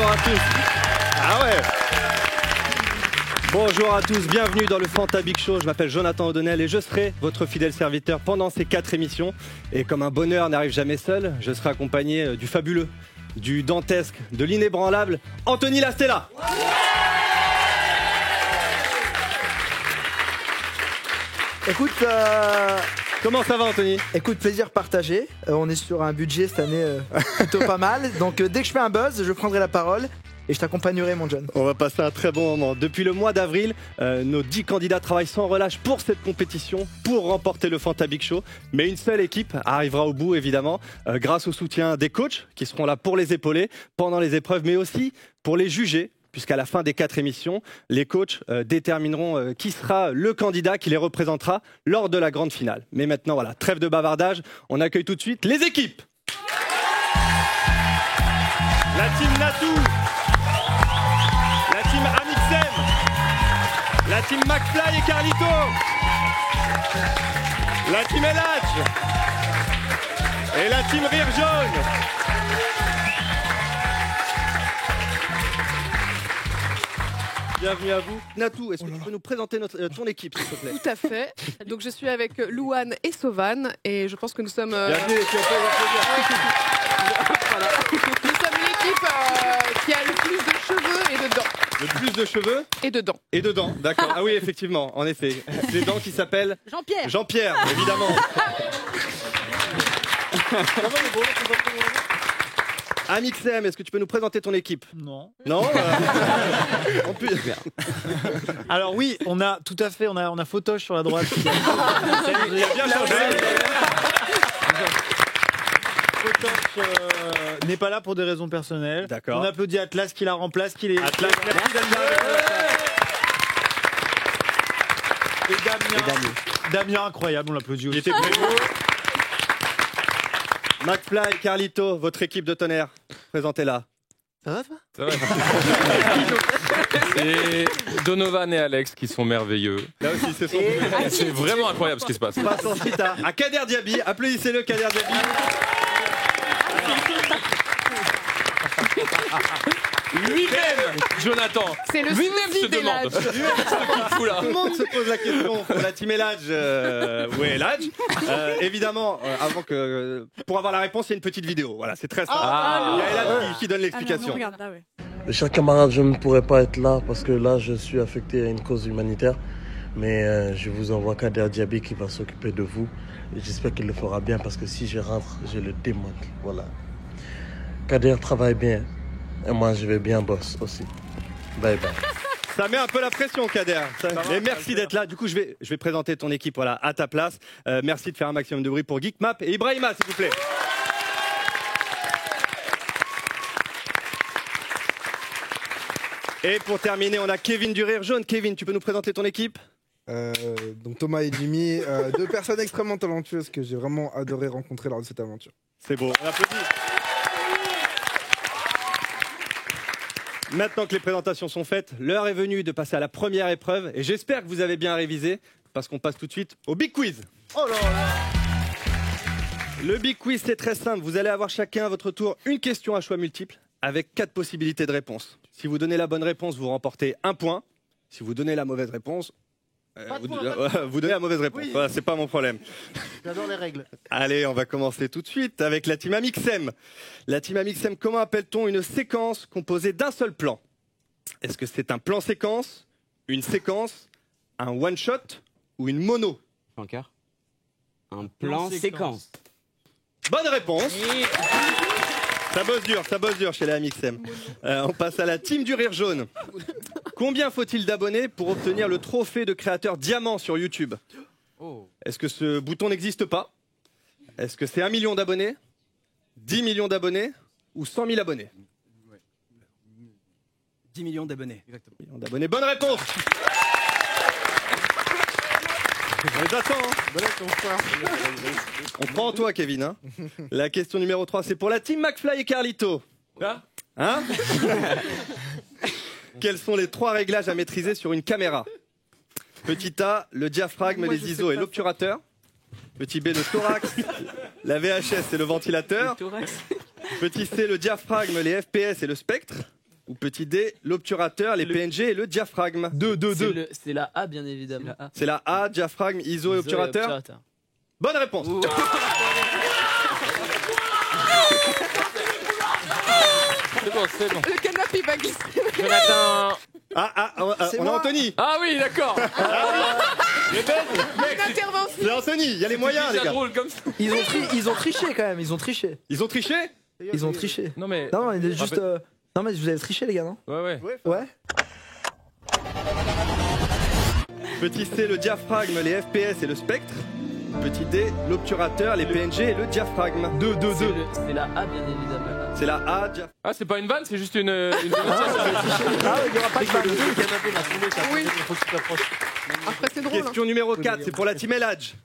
Bonjour à tous. Ah ouais. Bonjour à tous, bienvenue dans le Fanta Big Show. Je m'appelle Jonathan O'Donnell et je serai votre fidèle serviteur pendant ces 4 émissions. Et comme un bonheur n'arrive jamais seul, je serai accompagné du fabuleux, du dantesque, de l'inébranlable Anthony Lastella. Écoute, comment ça va Anthony? Écoute, plaisir partagé. On est sur un budget cette année plutôt pas mal. Donc dès que je fais un buzz, je prendrai la parole et je t'accompagnerai mon John. On va passer un très bon moment. Depuis le mois d'avril, nos 10 candidats travaillent sans relâche pour cette compétition, pour remporter le Fanta Big Show. Mais une seule équipe arrivera au bout évidemment, grâce au soutien des coachs qui seront là pour les épauler pendant les épreuves, mais aussi pour les juger. Puisqu'à la fin des 4 émissions, les coachs détermineront qui sera le candidat qui les représentera lors de la grande finale. Mais maintenant, voilà, trêve de bavardage, on accueille tout de suite les équipes. La team Natou, la team Amixem, la team McFly et Carlito, la team Elach et la team Rire Jaune. Bienvenue à vous. Natou, est-ce que tu peux nous présenter ton équipe, s'il te plaît? Tout à fait. Donc je suis avec Louane et Sauvan et je pense que nous sommes... Bienvenue, tu vas voilà. Nous sommes l'équipe qui a le plus de cheveux et de dents. Le plus de cheveux et de dents. Et de dents, d'accord. Ah oui, effectivement, en effet. Des dents qui s'appellent Jean-Pierre. Jean-Pierre, évidemment. Amixem, est-ce que tu peux nous présenter ton équipe? Non. Non on peut... Alors oui, on a tout à fait, on a Photoche sur la droite. Il a bien changé. Photoche n'est pas là pour des raisons personnelles. D'accord. On applaudit Atlas qui la remplace, qui est... Atlas, merci d'être là. Et Damien, incroyable, on l'applaudit aussi. Il était prévu. McFly, Carlito, votre équipe de tonnerre, présentez-la. Ça va toi? Ça va. C'est Donovan et Alex qui sont merveilleux. Là aussi, c'est son. C'est vraiment incroyable ce qui se passe. On passe ensuite à Kader Diaby. Applaudissez-le, Kader Diaby. Lui-même, Jonathan. C'est le Lui-même se souci des demande. lages. Tout le monde se pose la question pour la team Eladj. Où est Eladj? Évidemment, pour avoir la réponse, il y a une petite vidéo. Voilà, c'est très simple. Il y a Eladj qui donne l'explication. Chers camarades, je ne pourrais pas être là parce que là, je suis affecté à une cause humanitaire. Mais je vous envoie Kader Diaby qui va s'occuper de vous. Et j'espère qu'il le fera bien parce que si je rentre, je le démonte. Voilà. Kader travaille bien. Et moi, je vais bien boss aussi. Bye bye. Ça met un peu la pression, Kader. Mais merci d'être là. Du coup, je vais présenter ton équipe voilà, à ta place. Merci de faire un maximum de bruit pour Geekmap et Ibrahima, s'il vous plaît. Et pour terminer, on a Kevin du Rire Jaune. Kevin, tu peux nous présenter ton équipe? Donc Thomas et Jimmy, 2 personnes extrêmement talentueuses que j'ai vraiment adoré rencontrer lors de cette aventure. C'est beau, on applaudit. Maintenant que les présentations sont faites, l'heure est venue de passer à la première épreuve et j'espère que vous avez bien révisé parce qu'on passe tout de suite au Big Quiz. Oh là là. Le Big Quiz, c'est très simple. Vous allez avoir chacun à votre tour une question à choix multiple avec 4 possibilités de réponse. Si vous donnez la bonne réponse, vous remportez 1 point. Si vous donnez la mauvaise réponse, vous donnez la mauvaise réponse. Oui. Voilà, c'est pas mon problème. J'adore les règles. Allez, on va commencer tout de suite avec la team Amixem. La team Amixem, comment appelle-t-on une séquence composée d'un seul plan? Est-ce que c'est un plan séquence, une séquence, un one-shot ou une mono? Encore un plan séquence. Bonne réponse. Ça bosse dur chez les Amixem. On passe à la team du Rire Jaune. Combien faut-il d'abonnés pour obtenir le trophée de créateur diamant sur YouTube? Est-ce que ce bouton n'existe pas? Est-ce que c'est 1 million d'abonnés, 10 millions d'abonnés ou 100 000 abonnés? 10 millions d'abonnés. Exactement. 10 millions d'abonnés. Bonne réponse. On les attend, hein. On prend en toi, Kevin. Hein. La question numéro 3, c'est pour la team McFly et Carlito. Hein? Quels sont les 3 réglages à maîtriser sur une caméra? Petit A, le diaphragme, les ISO et l'obturateur. Petit B, le thorax, la VHS et le ventilateur. Petit C, le diaphragme, les FPS et le spectre. ou petit D, l'obturateur, les PNG et le diaphragme? 2. C'est la A, bien évidemment. C'est la A, diaphragme, ISO et obturateur. Bonne réponse. C'est bon. Le canapé va glisser. Jonathan. On a Anthony. Ah oui, d'accord. Une intervention. C'est Anthony, il y a les moyens, les Ça gars. drôle comme ça. Ils ont triché quand même, ils ont triché. Ils ont triché? Ils ont triché. Non mais. Non, il est juste. Non, mais vous avez triché, les gars, non? Ouais. Ouais. Petit C, le diaphragme, les FPS et le spectre. Petit D, l'obturateur, les PNG et le diaphragme. 2. C'est la A, bien évidemment. C'est la A, diaphragme. Ah, c'est pas une vanne, c'est juste une dénonciation. Ah, il n'y aura pas de balle. Oui. Après, c'est drôle. Question numéro 4, c'est pour la team Eladj.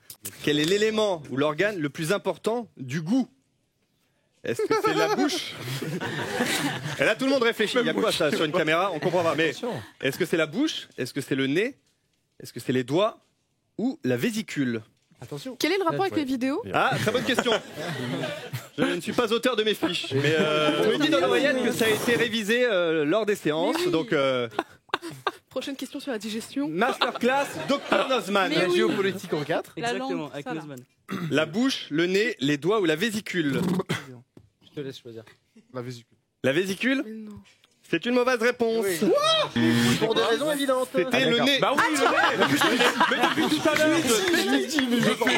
Quel est l'élément ou l'organe le plus important du goût? Est-ce que c'est la bouche? Et là, tout le monde réfléchit. Il y a quoi ça sur une caméra? On comprend pas. Mais est-ce que c'est la bouche? Est-ce que c'est le nez? Est-ce que c'est les doigts? Ou la vésicule? Attention. Quel est le rapport avec les vidéos? Ah, très bonne question. Je ne suis pas auteur de mes fiches. Mais on me dit dans l'oreillette que ça a été révisé lors des séances. Mais oui. Donc, Prochaine question sur la digestion. masterclass, Dr Nozman. Mais oui. Géopolitique en 4. La Exactement, langue, avec ça, là. Nozman. La bouche, le nez, les doigts ou la vésicule? Je te laisse choisir. La vésicule. La vésicule? Mais non. C'est une mauvaise réponse. Pour des raisons évidentes. C'était le nez. Bah oui, le nez. Mais depuis tout à l'heure.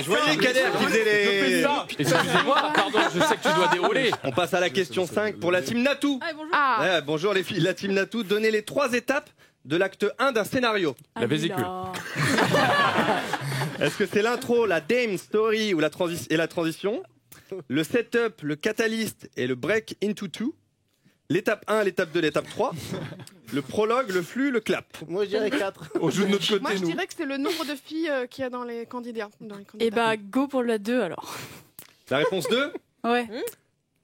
Je voyais Kader qui faisait Je fais les... ça. Excusez-moi, pardon, je sais que tu dois dérouler. On passe à la question 5 pour la team Natou. Ah, bonjour. Ah, Ouais, bonjour les filles, la team Natou. Donnez les 3 étapes de l'acte 1 d'un scénario. La vésicule. Est-ce que c'est l'intro, la dame story ou la transition? Le setup, le catalyst et le break into 2? L'étape 1, l'étape 2, l'étape 3? Le prologue, le flux, le clap? Moi je dirais 4. On joue de notre côté, moi, je nous. dirais que c'est le nombre de filles qu'il y a dans les candidats. Et bah, go pour la 2 alors. La réponse 2? Ouais.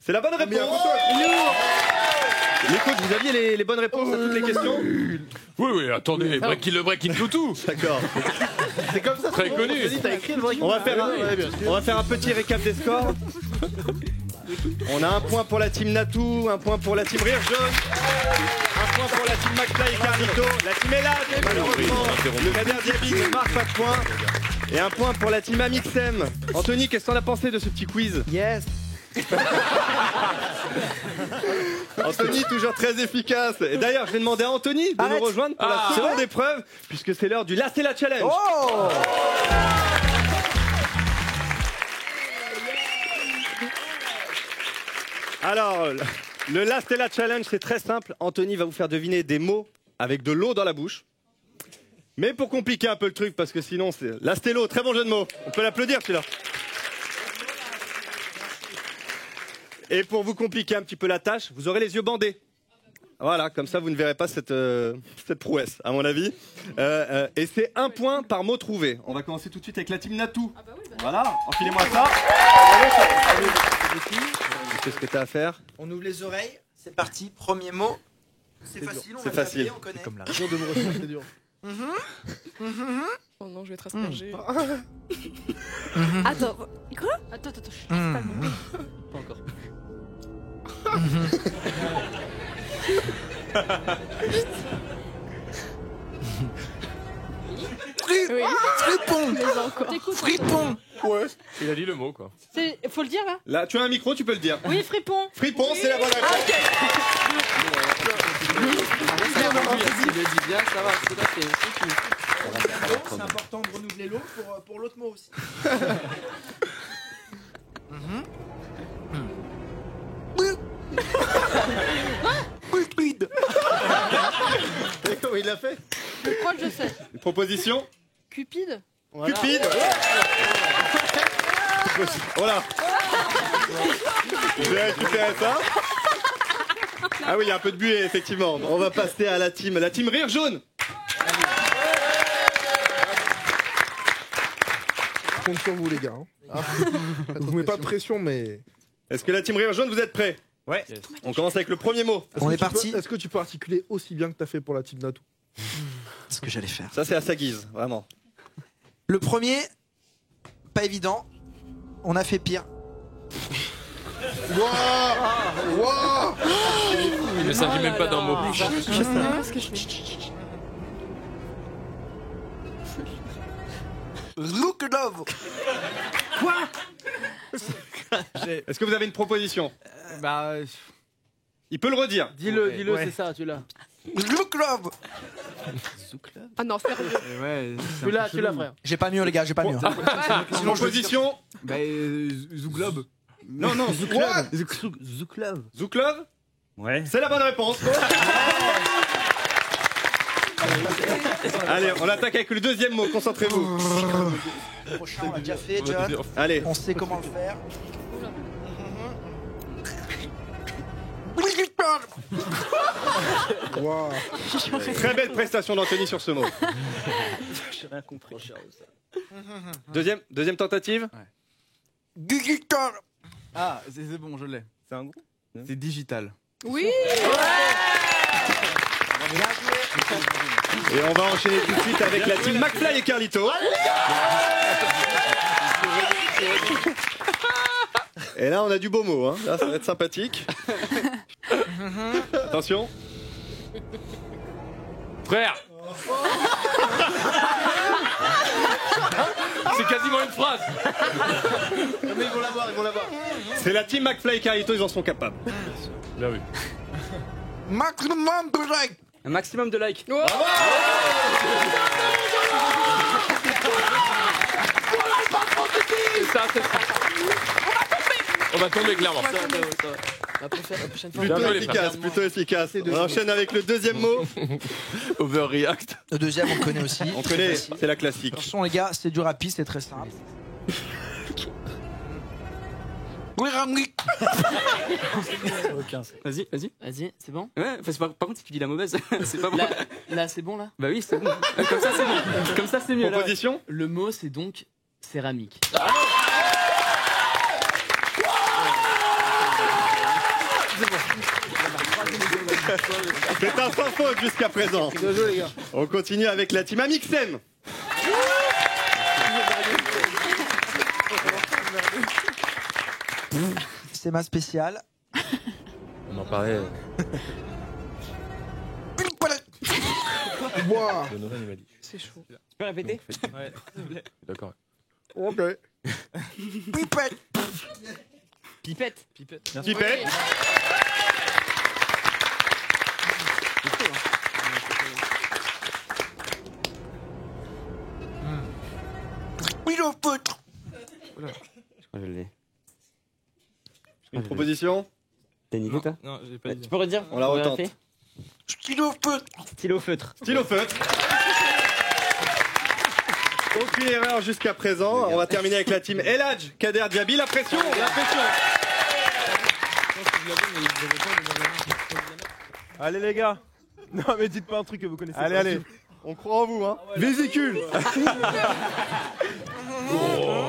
C'est la bonne réponse. Les coachs, vous aviez les bonnes réponses à toutes les questions? Oui, attendez, le break in toutou. D'accord. C'est comme ça. Très connu. T'as écrit le vrai. On va faire un petit récap des scores. On a un point pour la team Natou, un point pour la team Rire Jaune, un point pour la team McFly et Carlito, la team Elad, malheureusement, le Kader Diaby ne marque pas de point, et un point pour la team Amixem. Anthony, qu'est-ce que t'en as pensé de ce petit quiz? Yes. Anthony, toujours très efficace. Et d'ailleurs, je vais demander à Anthony de nous rejoindre pour la seconde épreuve, puisque c'est l'heure du Là c'est la challenge. Oh. Alors, le Là c'est la challenge, c'est très simple. Anthony va vous faire deviner des mots avec de l'eau dans la bouche. Mais pour compliquer un peu le truc, parce que sinon, c'est Là c'est l'eau, très bon jeu de mots. On peut l'applaudir, celui-là. Et pour vous compliquer un petit peu la tâche, vous aurez les yeux bandés. Voilà, comme ça vous ne verrez pas cette prouesse, à mon avis. Et c'est un point par mot trouvé. On va commencer tout de suite avec la team Natou. Voilà, enfilez-moi ça. Tu sais ce que t'as à faire? On ouvre les oreilles, c'est parti, premier mot. C'est facile, on C'est va facile. taper, on connaît. Comme la jour de me recevoir, c'est dur. Oh non, je vais être aspergée. Attends, quoi? Attends, je lance pas le mot. Pas encore. Oui. Fripon. Ouais. Il a dit le mot, quoi. Faut le dire là? Là, tu as un micro, tu peux le dire. Oui, fripon. Fripon, c'est la bonne réponse. Il le dit bien, ça va, c'est là, c'est important de renouveler l'eau pour l'autre mot aussi. Et comment il l'a fait? Je crois que je sais. Une proposition? Cupide. Cupide. Voilà. J'ai récupéré ça. Ah oui, il y a un peu de buée, effectivement. On va passer à la team Rire Jaune. Je compte sur vous les gars. Hein. Vous mettez pas de pression mais... Est-ce que la team Rire Jaune, vous êtes prêts? Ouais. On commence avec le premier mot. On est parti. Est-ce que tu peux articuler aussi bien que t'as fait pour la team Natou? C'est ce que j'allais faire. Ça, c'est à sa guise, vraiment. Le premier, pas évident. On a fait pire. Wouah. ne s'agit même pas d'un mot. Qu'est-ce que je fais? Look love. Est-ce que vous avez une proposition? Bah, Il peut le redire. Dis-le, Ouais. c'est ça, tu l'as. Look love. Ah non, sérieux. ouais. Tu l'as, frère. J'ai pas mieux les gars, j'ai pas mieux. Proposition. Bah, Zouglob. Non, non, Zouklov. Zouglove. Zouklov. Ouais. C'est la bonne réponse. Allez, on attaque avec le deuxième mot, concentrez-vous. Le prochain, on l'a déjà fait, John. Allez, On sait comment le faire. Waouh. très belle prestation d'Anthony sur ce mot. J'ai rien compris. Deuxième tentative. Digital. Ah, c'est bon, je l'ai. C'est un groupe. C'est digital. Oui. Et on va enchaîner tout de suite avec la team McFly et Carlito. Et là, on a du beau mot, hein. Là, ça va être sympathique. Attention. Frère. C'est quasiment une phrase. Mais ils vont l'avoir, ils vont l'avoir. C'est la team McFly et Carlito, ils en sont capables. Bien vu. Maximum de like. Un maximum de likes. Ça, c'est ça. On va tomber clairement. La prochaine fois. Plutôt Bien joué, les efficace, plutôt efficace. On enchaîne avec le deuxième mot. Overreact. Le deuxième, on connaît aussi. On connaît, c'est la classique. Attention les gars, c'est du rapide, c'est très simple. Oui, Ramli. Vas-y, c'est bon. Ouais, enfin, par contre, si tu dis la mauvaise, c'est pas bon. Là, c'est bon, là. Bah oui, c'est bon. Comme ça, c'est bon. Comme ça, c'est mieux. Là, ouais. Proposition. Le mot, c'est donc céramique. C'est un sans faute jusqu'à présent. Bien joué, les gars. On continue avec la team Amixem. C'est ma spéciale. On en parlait. Waouh. C'est chaud. Tu peux répéter? Ouais. D'accord. Ok. Pipette. Pipette. Pipette. Pilopeutre. Je l'ai. Une proposition. T'as une idée, toi? Non, j'ai pas Tu peux redire? On la retente. Pilopeutre. Stylo feutre. Stylo feutre. Aucune erreur jusqu'à présent. On va terminer avec la team El Hadj, Kader Diaby. La pression, la pression. Allez, les gars. Non, mais dites pas un truc que vous connaissez. Allez, allez. On croit en vous, hein. Vésicule.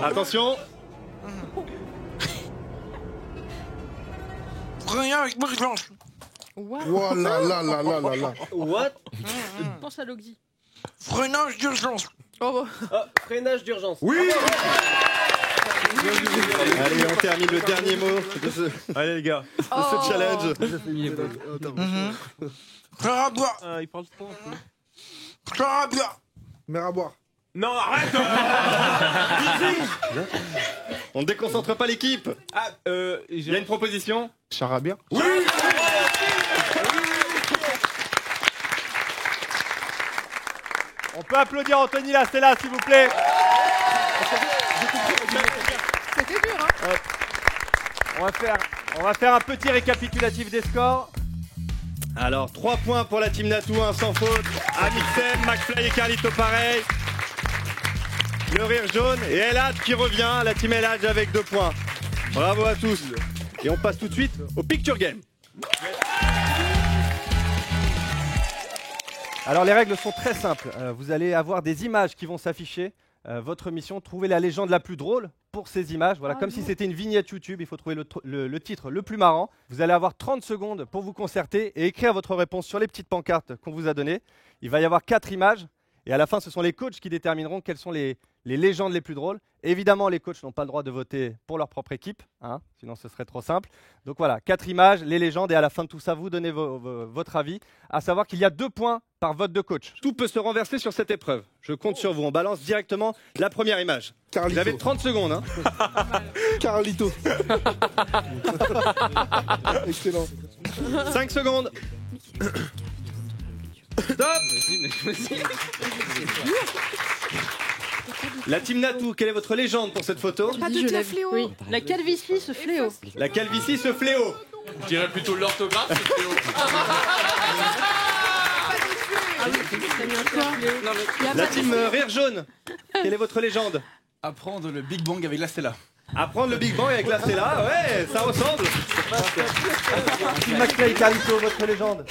Attention. Rien avec Marie-Blanche. Waouh là là là là là là. What? Pense à Logzi. Freinage d'urgence. Oh, Freinage d'urgence. Oui. Allez, on termine le dernier mot de ce Allez, les gars. challenge. Frère à boire. Il parle trop. Frère à boire. Mère à boire. Non, arrête. On ne déconcentre pas l'équipe. Ah, Il y a une proposition. Charabia. On peut applaudir Anthony Lastella, s'il vous plaît. c'était dur, hein. On va faire un petit récapitulatif des scores. Alors, 3 points pour la team Natou, 1 sans faute. Amixem, McFly et Carlito pareil. Le rire jaune et El Hadj qui revient. La team El Hadj avec 2 points. Bravo à tous. Et on passe tout de suite au Picture Game. Alors les règles sont très simples. Vous allez avoir des images qui vont s'afficher. Votre mission, trouver la légende la plus drôle pour ces images. Voilà, comme si c'était une vignette YouTube, il faut trouver le titre le plus marrant. Vous allez avoir 30 secondes pour vous concerter et écrire votre réponse sur les petites pancartes qu'on vous a données. Il va y avoir 4 images et à la fin, ce sont les coachs qui détermineront quelles sont les légendes les plus drôles. Évidemment, les coachs n'ont pas le droit de voter pour leur propre équipe, hein, sinon ce serait trop simple. Donc voilà, 4 images, les légendes, et à la fin de tout ça, vous donnez votre avis. À savoir qu'il y a 2 points par vote de coach. Tout peut se renverser sur cette épreuve. Je compte sur vous. On balance directement la première image. Carlito. Vous avez 30 secondes. Hein. Carlito. Excellent. 5 secondes. Stop. La team Natou, quelle est votre légende pour cette photo? Pas de tia fléau. Oui. La calvitie, ce fléau. La calvitie, ce fléau. Je dirais plutôt l'orthographe, c'est Théo. La team Rire Jaune, quelle est votre légende? Apprendre le Big Bang avec la Stella. Apprendre le Big Bang avec la Stella, ouais, ça ressemble. Team McFly et Carlito, votre légende?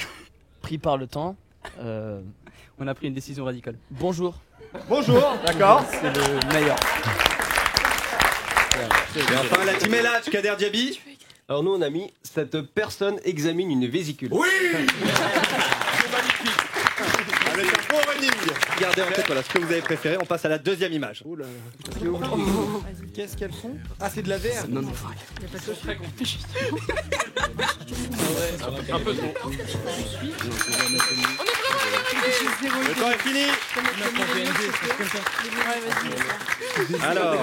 Pris par le temps, on a pris une décision radicale. Bonjour. Bonjour, d'accord. C'est le meilleur. Et enfin, la team Elhadj, Kader Diaby. Alors nous on a mis cette personne examine une vésicule. Oui. Avec un bon running. Gardez en tête voilà, ce que vous avez préféré. On passe à la deuxième image. Oh là Qu'est-ce qu'elles font? Ah, c'est de la VR. Non, non. Un peu trop. Le temps est fini. Alors,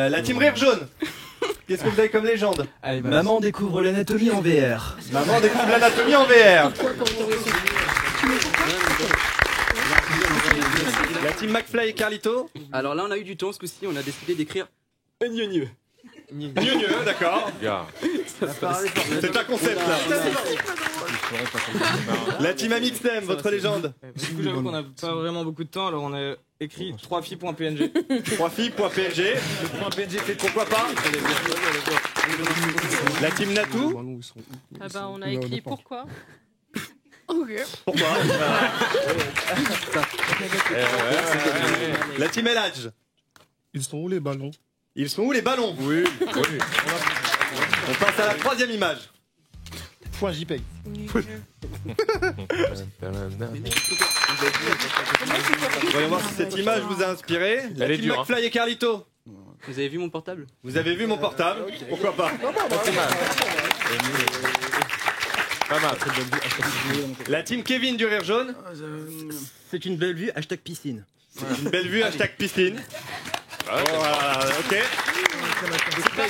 la team Rire Jaune. Qu'est-ce que vous avez comme légende? Maman découvre l'anatomie en VR. Maman découvre l'anatomie en VR. La team McFly et Carlito. Alors là, on a eu du temps ce coup-ci, on a décidé d'écrire Gneugneux. Gneugneux, d'accord. C'est un concept là. La team Amixem, votre légende. Du coup, j'avoue qu'on n'a pas vraiment beaucoup de temps, alors on a écrit 3filles.png. 3filles.png. .png fait pourquoi pas. La team Natou. Ah bah on a écrit pourquoi. Ok. Pourquoi? La team Elhadj. Ils sont où les ballons? Ils sont où les ballons? Oui. On passe à la troisième image. Point JPEG. Voyons voir si cette image vous a inspiré. La team McFly et Carlito. Vous avez vu mon portable? Vous avez vu mon portable? Pourquoi pas? Pas mal. La team Kevin du Rire Jaune. C'est une belle vue, hashtag piscine. Une belle vue, hashtag piscine. Voilà, ok. C'est pas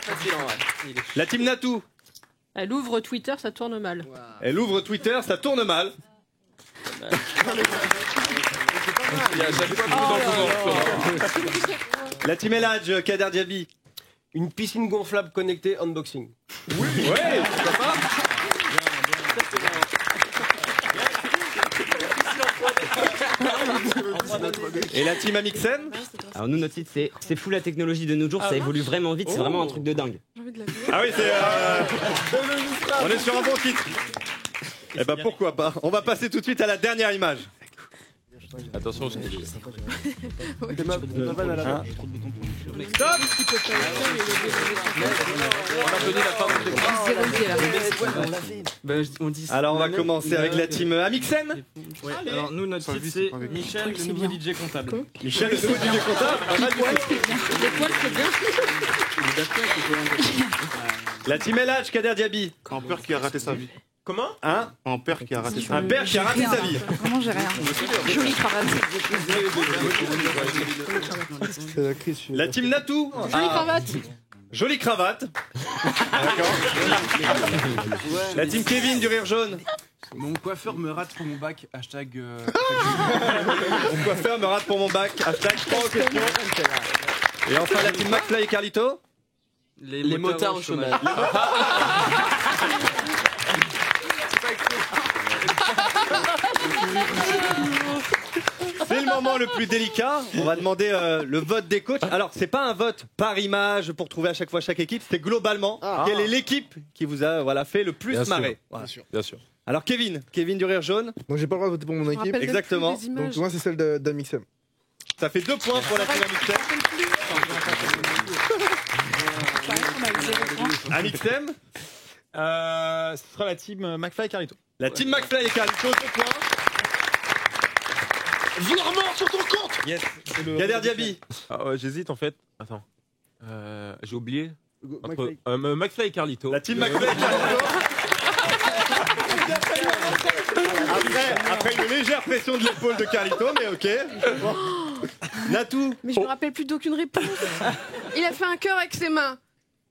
facile en vrai. La team Natou. Elle ouvre Twitter, ça tourne mal. Elle ouvre Twitter, ça tourne mal. La team Elhadj, Kader Diaby. Une piscine gonflable connectée unboxing. Oui, ouais, pourquoi pas. Et la team Amixem? Alors nous, notre site, c'est fou la technologie de nos jours, ça évolue vraiment vite, c'est vraiment un truc de dingue. Ah oui, c'est... On est sur un bon titre. Eh ben pourquoi pas. On va passer tout de suite à la dernière image. Attention, je Stop. Alors on va commencer avec la team Amixem. Ouais, alors nous, notre site, c'est Michel, le nouveau DJ comptable. Michel, le nouveau DJ comptable. La team Elhadj, Kader Diaby. Un père qui a raté sa vie. Comment? Hein? Un père qui a raté sa vie. Un père qui a raté sa vie. Vraiment, j'ai rien. Jolie cravate. La team Natou. Jolie cravate. Jolie cravate. D'accord. La team Kevin du Rire Jaune. Mon coiffeur me rate pour mon bac, hashtag... Mon coiffeur me rate pour mon bac, hashtag pas aux questions. Et enfin la team McFly et Carlito. Les motards au chômage. C'est le moment le plus délicat. On va demander le vote des coachs. Alors, c'est pas un vote par image pour trouver à chaque fois chaque équipe. C'est globalement quelle est l'équipe qui vous a fait le plus marrer. Voilà. Bien sûr. Alors, Kevin du Rire Jaune. Donc j'ai pas le droit de voter pour mon équipe. Exactement. Donc moi c'est celle d'Amixem. Ça fait 2 points pour la team Amixem. Amixem. Ce sera la team McFly et Carlito. La team McFly et Carlito, 2 points. Virement sur ton compte. Yes. Kader Diaby. J'hésite en fait. Attends. J'ai oublié. Entre McFly et Carlito. La team McFly et Carlito. Après une légère pression de l'épaule de Carlito, mais ok. Bon. Natou. Mais je me rappelle plus d'aucune réponse. Il a fait un cœur avec ses mains.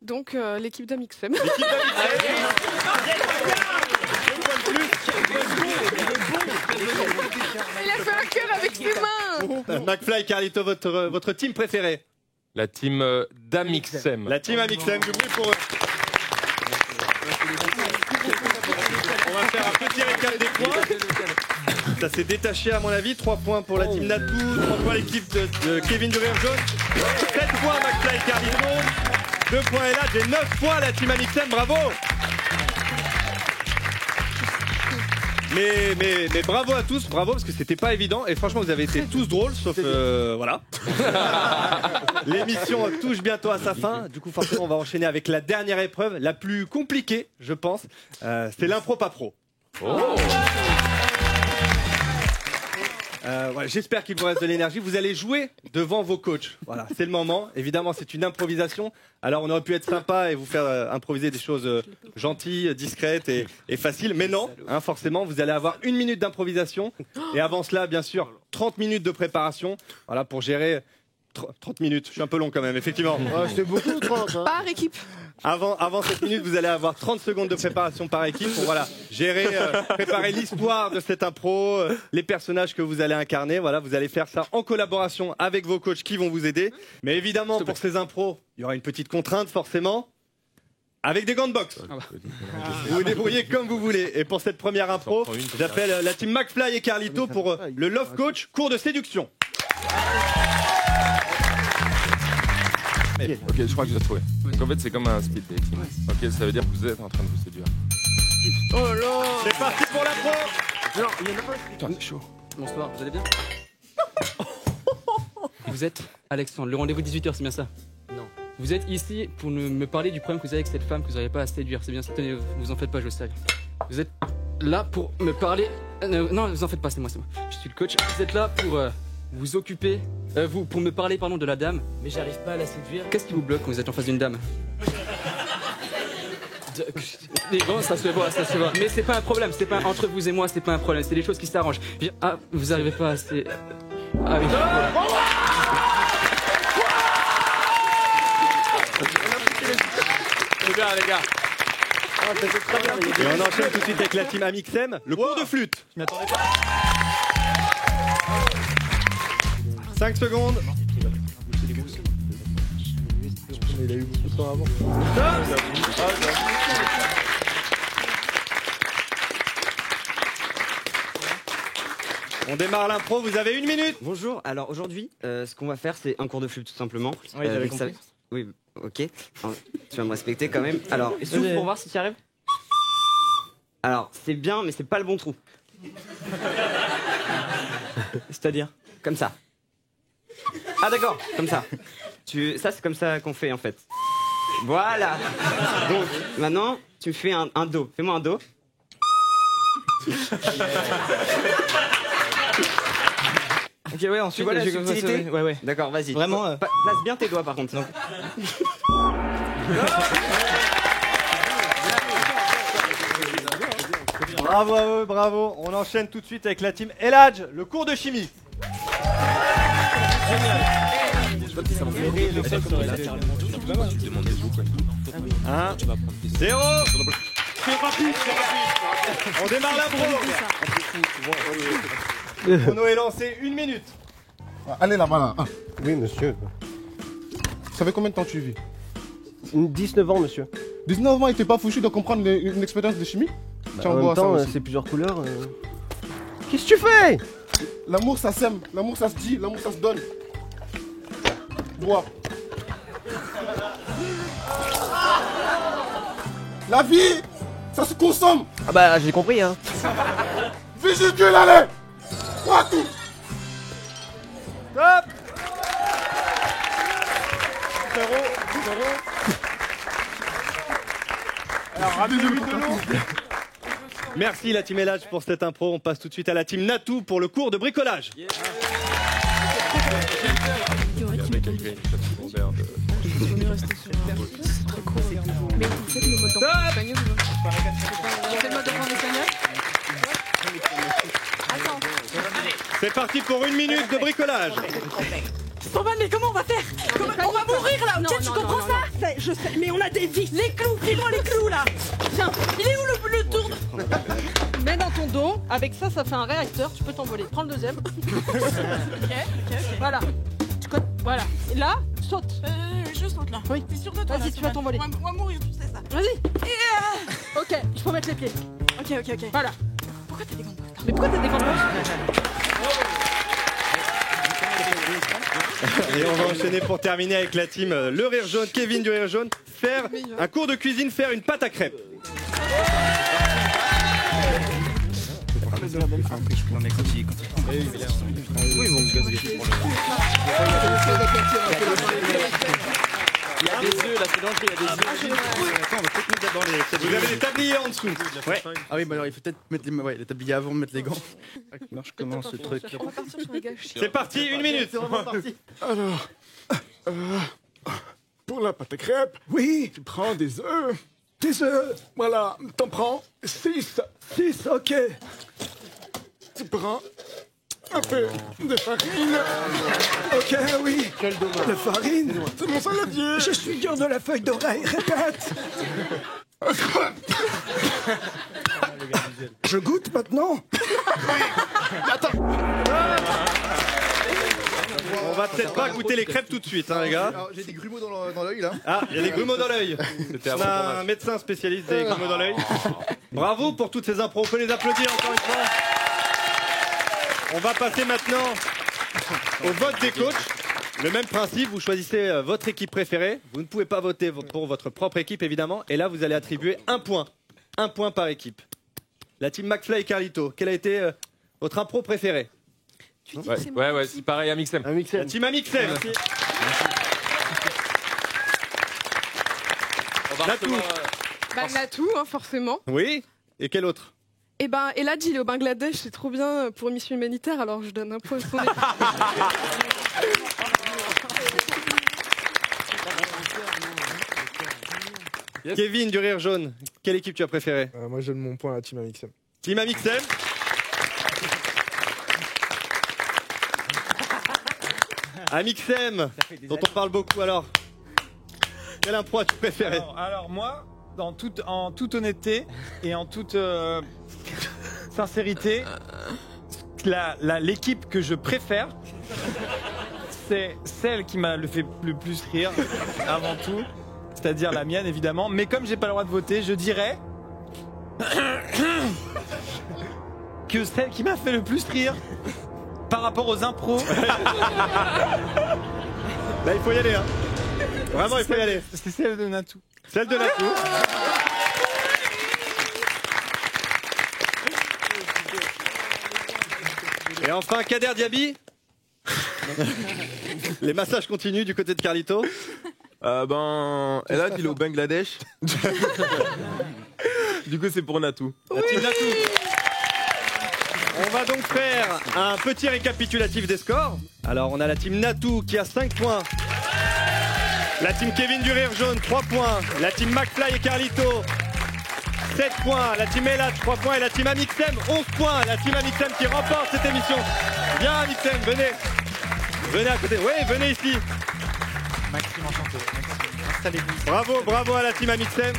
Donc l'équipe d'Amixem. Il a fait un cœur avec ses mains. McFly et Carlito, votre team préférée? La team d'Amixem. La team Amixem, du bruit pour eux. On va faire un petit récap des points. Ça s'est détaché à mon avis. 3 points pour la team Natou, 3 points l'équipe de Kevin du Rire Jaune, 7 points McFly et Carlito, 2 points Eladj et 9 points la team Amixem. Bravo. Mais bravo à tous, bravo parce que c'était pas évident et franchement vous avez été tous drôles sauf voilà. L'émission touche bientôt à sa fin, du coup forcément on va enchaîner avec la dernière épreuve, la plus compliquée je pense, c'est l'impro pas pro. Voilà, j'espère qu'il vous reste de l'énergie. Vous allez jouer devant vos coachs. Voilà, c'est le moment. Évidemment, c'est une improvisation. Alors, on aurait pu être sympa et vous faire improviser des choses gentilles, discrètes et faciles. Mais non, hein, forcément, vous allez avoir 1 minute d'improvisation. Et avant cela, bien sûr, 30 minutes de préparation. Voilà, pour gérer 30 minutes. Je suis un peu long quand même, effectivement. C'était beaucoup, 30. Hein. Par équipe. Avant cette minute, vous allez avoir 30 secondes de préparation par équipe pour voilà, gérer, préparer l'histoire de cette impro, les personnages que vous allez incarner. Voilà, vous allez faire ça en collaboration avec vos coachs qui vont vous aider. Mais évidemment, pour ces impros, il y aura une petite contrainte forcément. Avec des gants de boxe. Vous vous débrouillez comme vous voulez. Et pour cette première impro, j'appelle la team McFly et Carlito pour le Love Coach, cours de séduction. Ok, je crois que j'ai trouvé. Donc en fait, c'est comme un speed dating. Ok, ça veut dire que vous êtes en train de vous séduire. Oh là là. C'est parti pour l'impro. Non, il y en a pas. Putain, c'est chaud. Bonsoir, vous allez bien? Vous êtes Alexandre, le rendez-vous 18h, c'est bien ça? Non. Vous êtes ici pour me parler du problème que vous avez avec cette femme que vous n'arrivez pas à séduire, c'est bien ça? Tenez, vous en faites pas, je le sais. Vous êtes là pour me parler... non, vous en faites pas, c'est moi. Je suis le coach. Vous êtes là pour vous occuper... pour me parler, pardon, de la dame. Mais j'arrive pas à la séduire. Qu'est-ce qui vous bloque quand vous êtes en face d'une dame? Bon, ça se voit, ça se voit. Mais c'est pas un problème, c'est pas entre vous et moi, c'est pas un problème, c'est des choses qui s'arrangent. Ah, vous arrivez pas à... Ah oui. Les gars, les gars. Et on enchaîne tout de suite avec la team Amixem, le cours de flûte. Je m'y attendais pas. 5 secondes. Il a eu beaucoup de temps avant. On démarre l'impro, vous avez 1 minute. Bonjour, alors aujourd'hui, ce qu'on va faire, c'est un cours de flûte tout simplement. Oui, j'avais compris. Oui, ok. Alors, tu vas me respecter quand même. Alors, souffle pour voir si tu y arrives. Alors, c'est bien, mais c'est pas le bon trou. C'est-à-dire? Comme ça. Ah d'accord, comme ça. Ça, c'est comme ça qu'on fait en fait. Voilà. Donc, maintenant, tu me fais un do. Fais-moi un do. Ok, ouais, ensuite, tu vois la subtilité. Ouais. D'accord, vas-y. Vraiment. Place bien tes doigts par contre. Donc. Bravo à eux, bravo. On enchaîne tout de suite avec la team Eladj, le cours de chimie. Tu demandes des quoi. 1, 0. C'est rapide. On démarre l'impro. Le chrono est lancé, 1 minute. Allez là-bas là. Ah. Oui, monsieur. Ça fait combien de temps que tu vis? 19 ans, monsieur. 19 ans et t'es pas fouchu de comprendre une expérience de chimie? En même temps, c'est plusieurs couleurs. Qu'est-ce que tu fais? L'amour ça s'aime, l'amour ça se dit, l'amour ça se donne. Bois. La vie, ça se consomme. Ah bah j'ai compris hein. Vigicule, allez. Crois tout. Stop. 0. Alors, ramenez-lui de l'eau. Merci la team Elage pour cette impro. On passe tout de suite à la team Natou pour le cours de bricolage. Mais vous faites le mode d'emploi espagnol ou non? On fait le mode d'emploi espagnol? Attends. C'est parti pour 1 minute de bricolage. Stroman, mais comment on va faire? On va mourir là, ok? Tu comprends ça? Je sais, mais on a des vis. Les clous, file-moi les clous là. Tiens, il est où le tour? Mets dans ton dos, avec ça, ça fait un réacteur, tu peux t'envoler. Prends le deuxième. Ok. Voilà. Voilà. Et là, saute. Je saute là. Oui. T'es sûr de toi? Vas-y, tu vas t'envoler. On va mourir, tu sais ça. Vas-y. Ok, il faut mettre les pieds. Ok. Voilà. Pourquoi t'as des gants? Mais pourquoi t'as des gants? Et on va enchaîner pour terminer avec la team Le Rire Jaune, Kevin du Rire Jaune. Faire un cours de cuisine, faire une pâte à crêpes. Il y a des œufs là, c'est dangereux, il y a des œufs. Vous avez des tabliers en dessous. Ouais. Ah oui, bah alors il faut peut-être mettre les tabliers avant de mettre les gants. Alors je commence ce truc. On va partir sur les gâchis. C'est parti, 1 minute. Alors, pour la pâte à crêpes, oui, tu prends des œufs. Des œufs. Voilà, t'en prends 6. 6, ok. Tu prends un peu de farine. Ok, oui. De farine. C'est mon saladier. Je suis dur de la feuille d'oreille, répète. Je goûte maintenant. Attends. On va peut-être pas goûter les crêpes tout de suite, hein, les gars. J'ai des grumeaux dans l'œil là. Ah, il y a des grumeaux dans l'œil. On a un médecin spécialiste des grumeaux dans l'œil. Bravo pour toutes ces impros. On peut les applaudir encore une fois. On va passer maintenant au vote des coachs. Le même principe, vous choisissez votre équipe préférée. Vous ne pouvez pas voter pour votre propre équipe, évidemment. Et là, vous allez attribuer 1 point. 1 point par équipe. La team McFly et Carlito, quelle a été votre impro préférée? Ouais, c'est pareil, Amixem. La team Amixem. Natou. Natou, hein, forcément. Oui. Et quel autre? Et Eladj, il est au Bangladesh, c'est trop bien pour une mission humanitaire, alors je donne un point à son équipe. Kevin du Rire Jaune, quelle équipe tu as préférée? Moi, je donne mon point à la team Amixem. Team Amixem. Amixem, dont on parle beaucoup alors. Quelle impro as-tu préféré? Alors moi, en toute honnêteté et en toute sincérité, l'équipe que je préfère, c'est celle qui m'a fait le plus rire avant tout, c'est-à-dire la mienne évidemment. Mais comme j'ai pas le droit de voter, je dirais que celle qui m'a fait le plus rire par rapport aux impros. Là, il faut y aller, hein. Vraiment, il faut y aller. C'est celle de Natou. Celle de Natou. Et enfin, Kader Diaby. Les massages continuent du côté de Carlito. Là, il est au Bangladesh. Du coup, c'est pour Natou. La team Natou. On va donc faire un petit récapitulatif des scores. Alors, on a la team Natou qui a 5 points. La team Kevin du Rire Jaune, 3 points. La team McFly et Carlito, 7 points. La team Elad, 3 points. Et la team Amixem, 11 points. La team Amixem qui remporte cette émission. Viens, Amixem, venez. Venez à côté. Oui, venez ici. Maxime, enchanté. Installez-vous. Bravo à la team Amixem.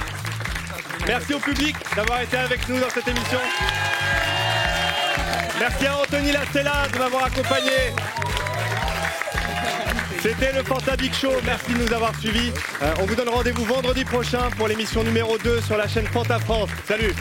Merci au public d'avoir été avec nous dans cette émission. Merci à Anthony Lastella de m'avoir accompagné. C'était le Fanta Big Show, merci de nous avoir suivis. On vous donne rendez-vous vendredi prochain pour l'émission numéro 2 sur la chaîne Fanta France. Salut!